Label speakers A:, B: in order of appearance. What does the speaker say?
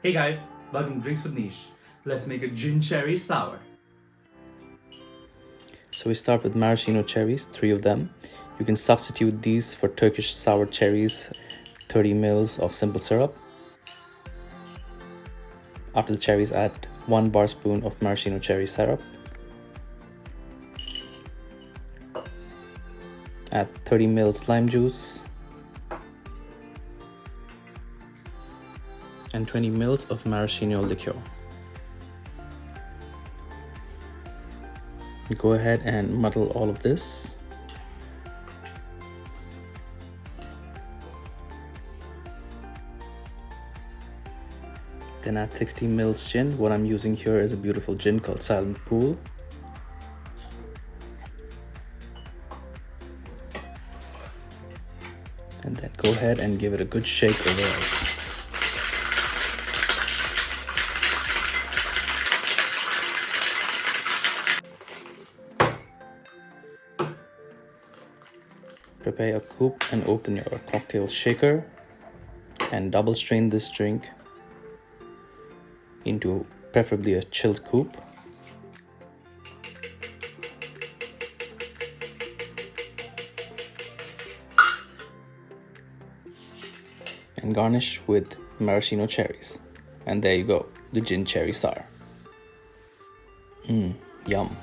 A: Hey guys, welcome to Drinks with Niche. Let's make a gin cherry sour.
B: So we start with maraschino cherries, 3 of them. You can substitute these for Turkish sour cherries, 30 ml of simple syrup. After the cherries, add 1 bar spoon of maraschino cherry syrup. Add 30 ml lime juice and 20 ml of maraschino liqueur. Go ahead and muddle all of this. Then add 60 ml gin. What I'm using here is a beautiful gin called Silent Pool. And then go ahead and give it a good shake over us. Prepare a coupe and open your cocktail shaker and double strain this drink into preferably a chilled coupe. And garnish with maraschino cherries. And there you go, the gin cherry sour. Yum.